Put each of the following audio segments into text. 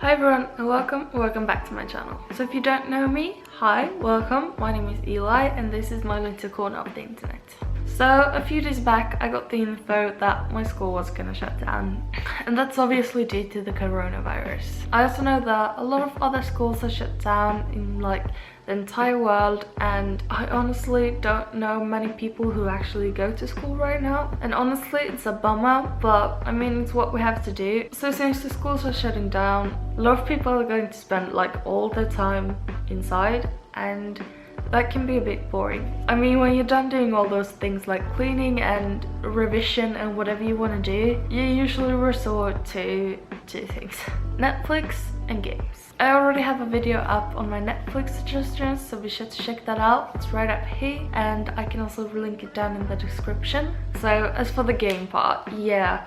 Hi everyone and welcome back to my channel. So if you don't know me, hi, welcome. My name is Eli and this is my little corner of the internet. So a few days back I got the info that my school was gonna shut down, and that's obviously due to the coronavirus. I also know that a lot of other schools are shut down in like the entire world, and I honestly don't know many people who actually go to school right now, and honestly it's a bummer, but I mean it's what we have to do. So since the schools are shutting down, a lot of people are going to spend like all their time inside, and that can be a bit boring. I mean, when you're done doing all those things like cleaning and revision and whatever you want to do, you usually resort to two things: Netflix and games. I already have a video up on my Netflix suggestions, so be sure to check that out. It's right up here, and I can also link it down in the description. So as for the game part, yeah,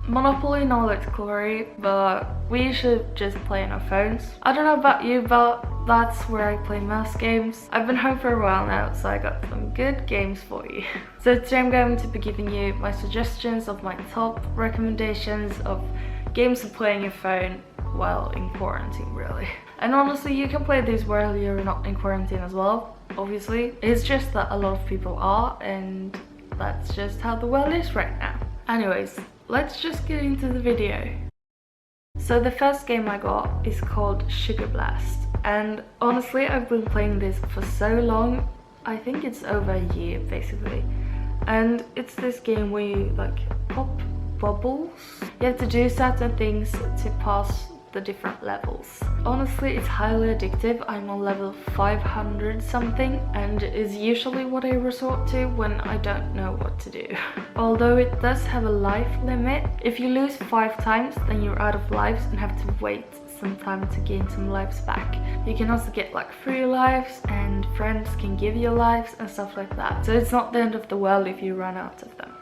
Monopoly and all its glory, but we should just play on our phones. I don't know about you, but that's where I play most games. I've been home for a while now, so I got some good games for you. So today I'm going to be giving you my suggestions of my top recommendations of games to play on your phone while in quarantine, really. And honestly, you can play these while you're not in quarantine as well, obviously. It's just that a lot of people are, and that's just how the world is right now. Anyways, let's just get into the video. So the first game I got is called Sugar Blast, and honestly I've been playing this for so long. I think it's over a year basically, and it's this game where you like pop bubbles. You have to do certain things to pass the different levels. Honestly, it's highly addictive. I'm on level 500 something, and is usually what I resort to when I don't know what to do. Although it does have a life limit. If you lose 5 times, then you're out of lives and have to wait some time to gain some lives back. You can also get like free lives, and friends can give you lives and stuff like that. So it's not the end of the world if you run out of them.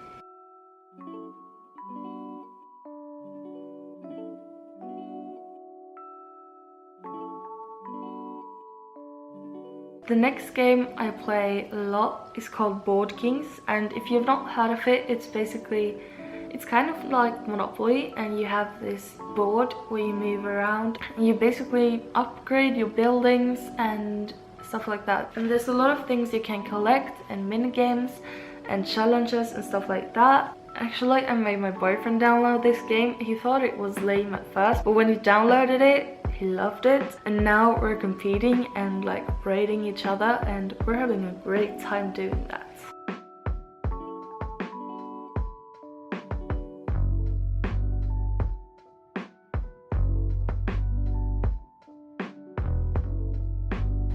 The next game I play a lot is called Board Kings, and if you've not heard of it, it's kind of like Monopoly, and you have this board where you move around and you basically upgrade your buildings and stuff like that. And there's a lot of things you can collect, and mini games and challenges and stuff like that. Actually, I made my boyfriend download this game. He thought it was lame at first, but when he downloaded it, he loved it, and now we're competing and like raiding each other, and we're having a great time doing that.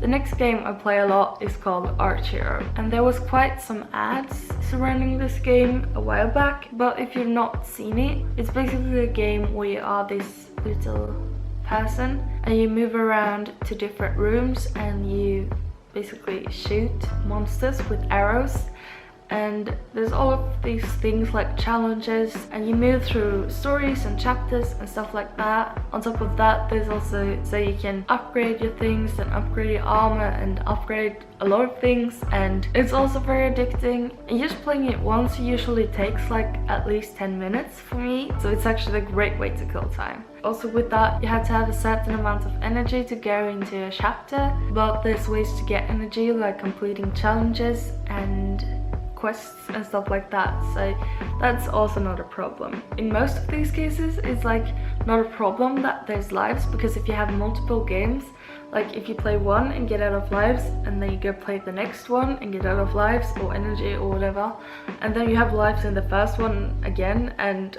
The next game I play a lot is called Archero, and there was quite some ads surrounding this game a while back, but if you've not seen it, it's basically a game where you are this little person and you move around to different rooms and you basically shoot monsters with arrows. And there's all of these things like challenges, and you move through stories and chapters and stuff like that. On top of that, there's also, so you can upgrade your things and upgrade your armor and upgrade a lot of things, and it's also very addicting. And just playing it once usually takes like at least 10 minutes for me, so it's actually a great way to kill time. Also with that, you have to have a certain amount of energy to go into a chapter, but there's ways to get energy like completing challenges and quests and stuff like that, so that's also not a problem. In most of these cases, it's like not a problem that there's lives, because if you have multiple games, like if you play one and get out of lives, and then you go play the next one and get out of lives or energy or whatever, and then you have lives in the first one again. And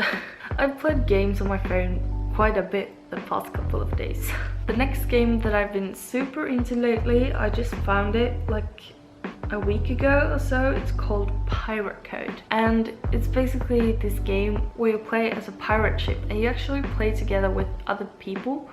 I've played games on my phone quite a bit the past couple of days. The next game that I've been super into lately, I just found it like a week ago or so. It's called Pirate Code, and it's basically this game where you play as a pirate ship and you actually play together with other people.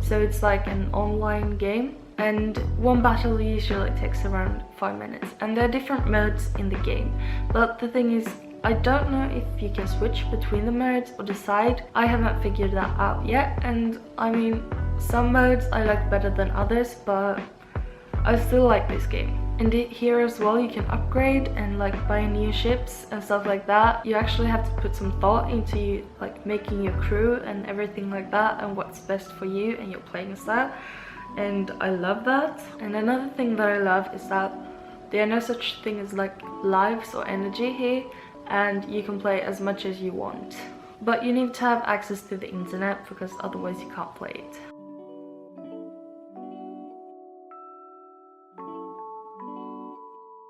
So it's like an online game, and one battle usually takes around 5 minutes, and there are different modes in the game. But the thing is, I don't know if you can switch between the modes or decide. I haven't figured that out yet, and I mean, some modes I like better than others, but I still like this game. And here as well you can upgrade and like buy new ships and stuff like that. You actually have to put some thought into like making your crew and everything like that, and what's best for you and your playing style. And I love that. And another thing that I love is that there are no such thing as like lives or energy here, and you can play as much as you want. But you need to have access to the internet because otherwise you can't play it.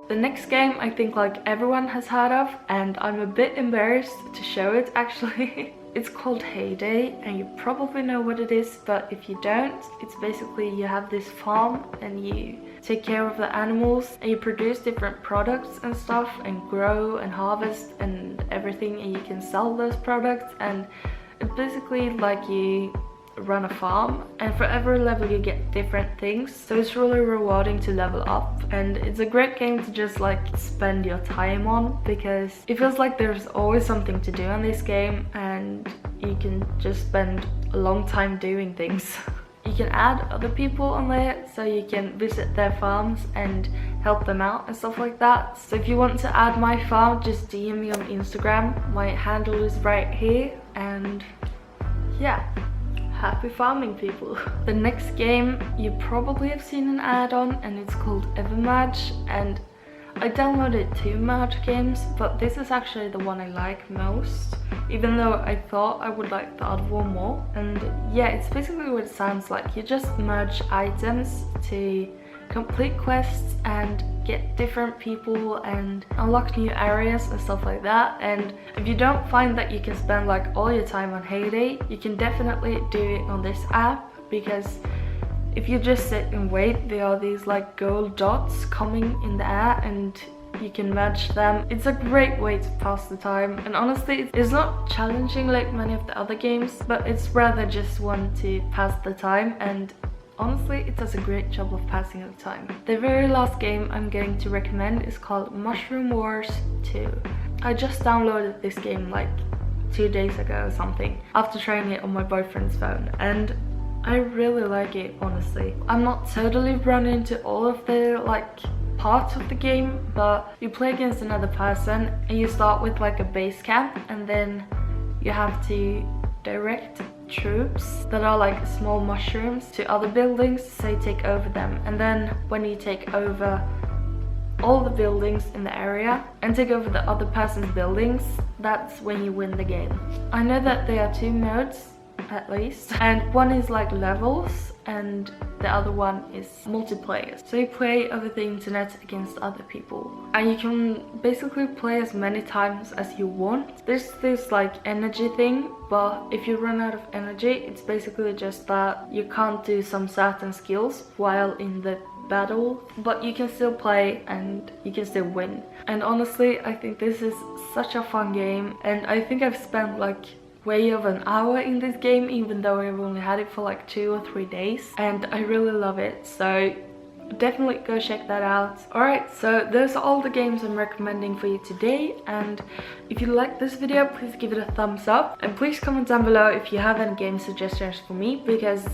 The next game I think like everyone has heard of, and I'm a bit embarrassed to show it actually. It's called Heyday, and you probably know what it is, but if you don't, it's basically you have this farm and you take care of the animals and you produce different products and stuff and grow and harvest and everything, and you can sell those products. And it's basically like you run a farm, and for every level you get different things, so it's really rewarding to level up. And it's a great game to just like spend your time on, because it feels like there's always something to do in this game and you can just spend a long time doing things. You can add other people on there, so you can visit their farms and help them out and stuff like that. So if you want to add my farm, just DM me on Instagram. My handle is right here, and yeah, happy farming, people. The next game you probably have seen an ad on, and it's called Evermatch, and I downloaded 2 match games, but this is actually the one I like most, even though I thought I would like the other one more. And yeah, it's basically what it sounds like. You just merge items to complete quests and get different people and unlock new areas and stuff like that. And if you don't find that you can spend like all your time on Heyday, you can definitely do it on this app, because if you just sit and wait, there are these like gold dots coming in the air and you can match them. It's a great way to pass the time, and honestly it's not challenging like many of the other games, but it's rather just one to pass the time, and honestly it does a great job of passing the time. The very last game I'm going to recommend is called Mushroom Wars 2. I just downloaded this game like 2 days ago or something after trying it on my boyfriend's phone, and I really like it, honestly. I'm not totally run into all of the like parts of the game, but you play against another person and you start with like a base camp, and then you have to direct troops that are like small mushrooms to other buildings, so you take over them. And then when you take over all the buildings in the area and take over the other person's buildings, that's when you win the game. I know that there are 2 modes at least, and one is like levels and the other one is multiplayer, so you play over the internet against other people, and you can basically play as many times as you want. There's this like energy thing, but if you run out of energy, it's basically just that you can't do some certain skills while in the battle, but you can still play and you can still win. And honestly, I think this is such a fun game, and I think I've spent like way over an hour in this game, even though I've only had it for like 2 or 3 days, and I really love it, so definitely go check that out. Alright, so those are all the games I'm recommending for you today, and if you like this video, please give it a thumbs up, and please comment down below if you have any game suggestions for me, because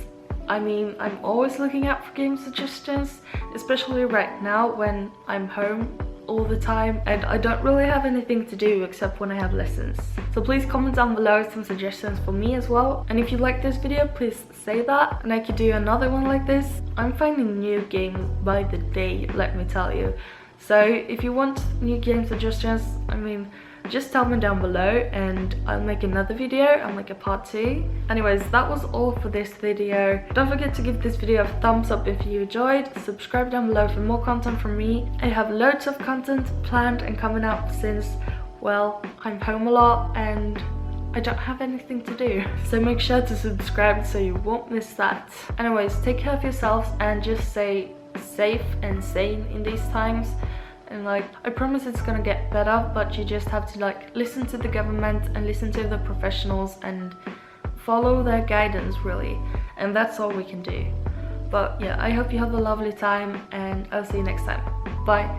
I mean, I'm always looking out for game suggestions, especially right now when I'm home all the time and I don't really have anything to do except when I have lessons. So please comment down below some suggestions for me as well, and if you like this video, please say that and I could do another one like this. I'm finding new games by the day, let me tell you. So if you want new game suggestions, I mean, just tell me down below and I'll make another video. I'll make a part 2. Anyways, that was all for this video. Don't forget to give this video a thumbs up if you enjoyed. Subscribe down below for more content from me. I have loads of content planned and coming up since, well, I'm home a lot and I don't have anything to do. So make sure to subscribe so you won't miss that. Anyways, take care of yourselves and just stay safe and sane in these times. And like, I promise it's gonna get better, but you just have to like listen to the government and listen to the professionals and follow their guidance, really. And that's all we can do. But yeah, I hope you have a lovely time and I'll see you next time. Bye.